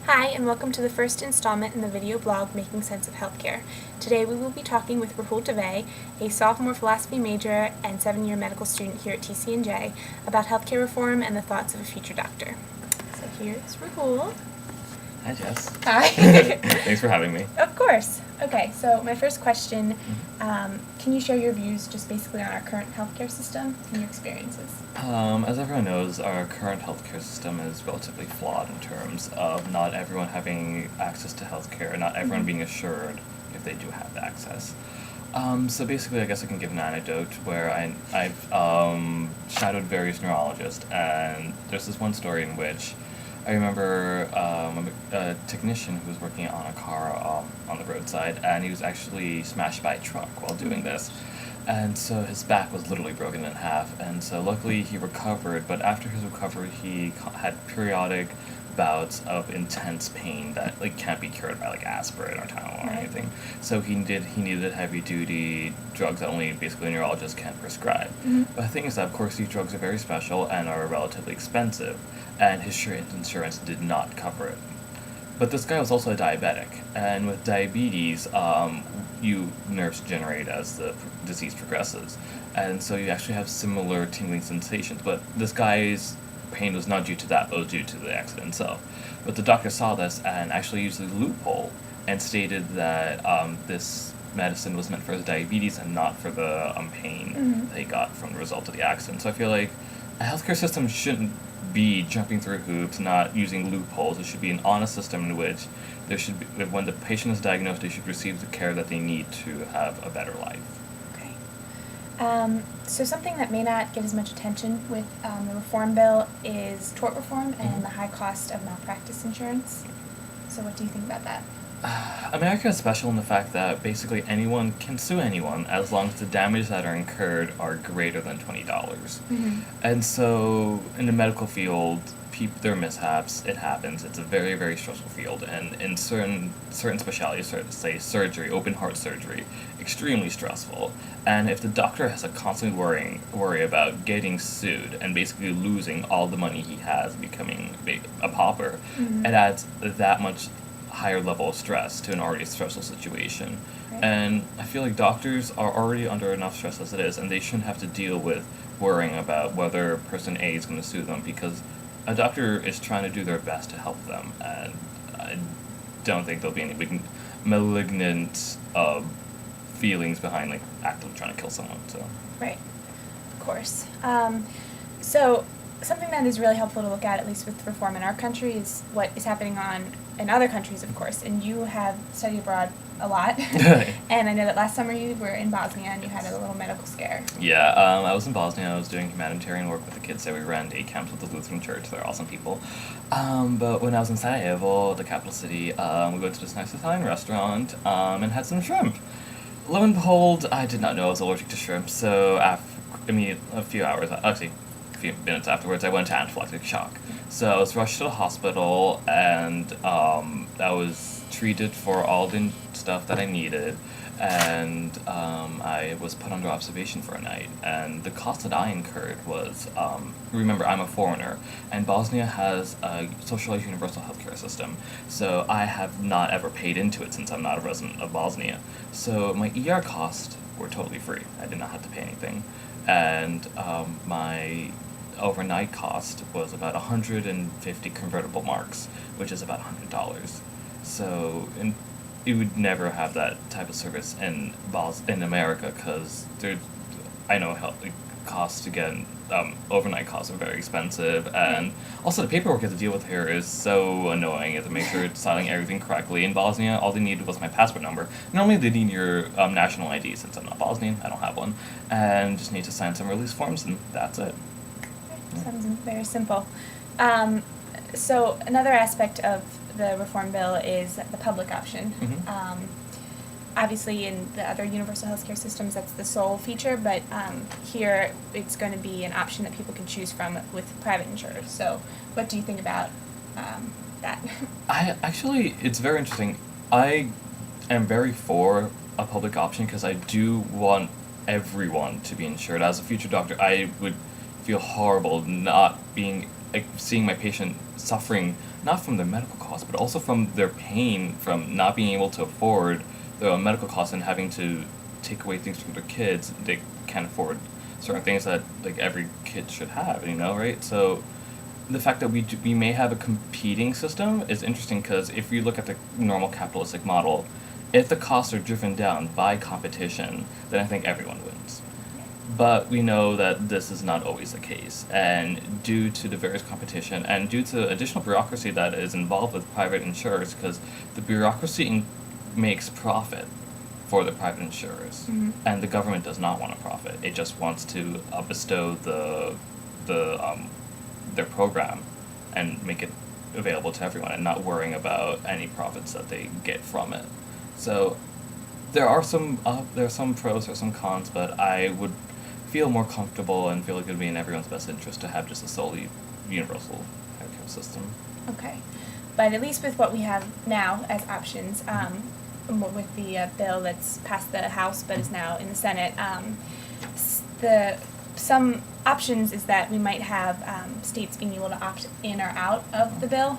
Hi, and welcome to the first installment in the video blog Making Sense of Healthcare. Today we will be talking with Rahool, a sophomore philosophy major and 7-year medical student here at TCNJ, about healthcare reform and the thoughts of a future doctor. So here's Rahool. Hi, Jess. Hi. Thanks for having me. Of course. Okay, so my first question, can you share your views just basically on our current healthcare system and your experiences? As everyone knows, our current healthcare system is relatively flawed in terms of not everyone having access to healthcare, not everyone being assured if they do have access. So basically, I guess I can give an anecdote where I've shadowed various neurologists, and there's this one story in which I remember a technician who was working on a car on the roadside, and he was actually smashed by a truck while doing this. And so his back was literally broken in half, and so luckily he recovered, but after his recovery he had periodic bouts of intense pain that can't be cured by aspirin or Tylenol or anything. So he needed heavy duty drugs that only basically neurologists can prescribe. But the thing is that of course these drugs are very special and are relatively expensive, and his insurance did not cover it. But this guy was also a diabetic, and with diabetes, nerves degenerate as the disease progresses, and so you actually have similar tingling sensations. But this guy's pain was not due to that, but was due to the accident itself. But the doctor saw this and actually used the loophole and stated that this medicine was meant for his diabetes and not for the pain that he got from the result of the accident. So I feel like a healthcare system shouldn't be jumping through hoops, not using loopholes. It should be an honest system in which there should be, when the patient is diagnosed, they should receive the care that they need to have a better life. Okay. So something that may not get as much attention with the reform bill is tort reform and the high cost of malpractice insurance. So what do you think about that? America is special in the fact that basically anyone can sue anyone as long as the damages that are incurred are greater than $20. And so in the medical field, there are mishaps, it happens, it's a very, very stressful field, and in certain specialties, say surgery, open heart surgery, extremely stressful. And if the doctor has to constantly worry about getting sued and basically losing all the money he has, becoming a pauper, it adds that much higher level of stress to an already stressful situation. Right. And I feel like doctors are already under enough stress as it is, and they shouldn't have to deal with worrying about whether person A is going to sue them, because a doctor is trying to do their best to help them, and I don't think there'll be any malignant feelings behind actively trying to kill someone. So Right, of course. So something that is really helpful to look at least with reform in our country, is what is happening in other countries, of course. And you have studied abroad a lot, and I know that last summer you were in Bosnia and you had a little medical scare. Yeah, I was in Bosnia. I was doing humanitarian work with the kids there. We ran day camps with the Lutheran Church. They're awesome people. But when I was in Sarajevo, the capital city, we went to this nice Italian restaurant and had some shrimp. Lo and behold, I did not know I was allergic to shrimp, so a few minutes afterwards, I went to anaphylactic shock. So I was rushed to the hospital, and I was treated for all the stuff that I needed, and I was put under observation for a night. And the cost that I incurred was, remember, I'm a foreigner, and Bosnia has a socialized universal healthcare system, so I have not ever paid into it since I'm not a resident of Bosnia. So my ER costs were totally free. I did not have to pay anything. And my overnight cost was about 150 convertible marks, which is about $100. So you would never have that type of service in America, because I know costs to get overnight costs are very expensive, and also the paperwork you have to deal with here is so annoying. You have to make sure it's signing everything correctly. In Bosnia, all they needed was my passport number. Normally they need your national ID. Since I'm not Bosnian, I don't have one, and just need to sign some release forms, and that's it. Sounds very simple. So another aspect of the reform bill is the public option. Obviously, in the other universal healthcare systems, that's the sole feature, but here it's going to be an option that people can choose from with private insurers. So what do you think about that? It's very interesting. I am very for a public option because I do want everyone to be insured. As a future doctor, I would feel horrible not being like seeing my patient suffering not from their medical costs but also from their pain from not being able to afford the medical costs and having to take away things from their kids. They can't afford certain things that like every kid should have, right? So the fact that we may have a competing system is interesting because if you look at the normal capitalistic model, if the costs are driven down by competition, then I think everyone wins. But we know that this is not always the case, and due to the various competition and due to additional bureaucracy that is involved with private insurers, because the bureaucracy makes profit for the private insurers, and the government does not want to profit. It just wants to bestow their program and make it available to everyone, and not worrying about any profits that they get from it. So there are some pros, there are some cons, but I would feel more comfortable and feel like it would be in everyone's best interest to have just a solely universal healthcare system. Okay, but at least with what we have now as options, with the bill that's passed the House but is now in the Senate, some options is that we might have states being able to opt in or out of the bill.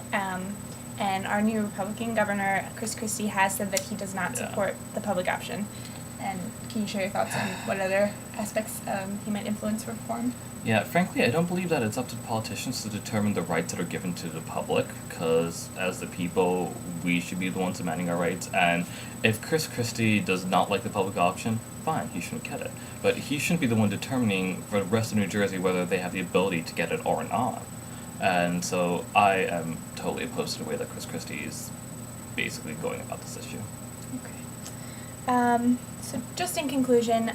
And our new Republican governor, Chris Christie, has said that he does not support the public option. And can you share your thoughts on what other aspects he might influence reform? Yeah, frankly, I don't believe that it's up to politicians to determine the rights that are given to the public, because as the people, we should be the ones demanding our rights. And if Chris Christie does not like the public option, fine, he shouldn't get it. But he shouldn't be the one determining for the rest of New Jersey whether they have the ability to get it or not. And so I am totally opposed to the way that Chris Christie is basically going about this issue. Okay. So just in conclusion,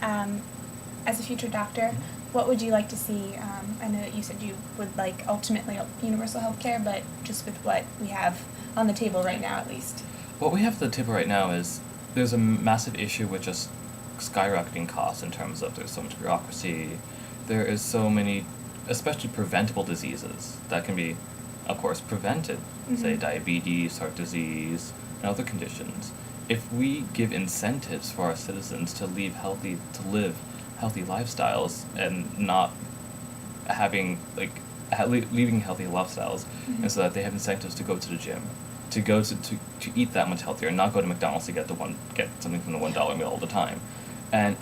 as a future doctor, what would you like to see? I know that you said you would like ultimately universal health care, but just with what we have on the table right now at least. What we have at the table right now is there's a massive issue with just skyrocketing costs in terms of there's so much bureaucracy, there is so many, especially preventable diseases that can be, of course, prevented, say diabetes, heart disease, and other conditions. If we give incentives for our citizens to live healthy lifestyles and not having leaving healthy lifestyles, and so that they have incentives to go to the gym, to go to eat that much healthier, and not go to McDonald's to get something from the $1 meal all the time. And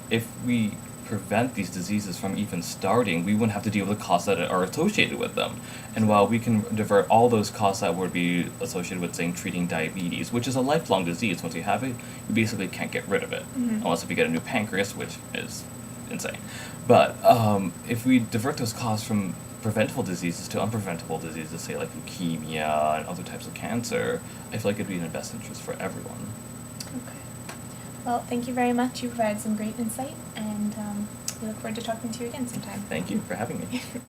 if we prevent these diseases from even starting, we wouldn't have to deal with the costs that are associated with them. And while we can divert all those costs that would be associated with, say, treating diabetes, which is a lifelong disease, once you have it, you basically can't get rid of it, unless if you get a new pancreas, which is insane. But if we divert those costs from preventable diseases to unpreventable diseases, say like leukemia and other types of cancer, I feel like it'd be in the best interest for everyone. Okay. Well, thank you very much. You provided some great insight, and we look forward to talking to you again sometime. Thank you for having me.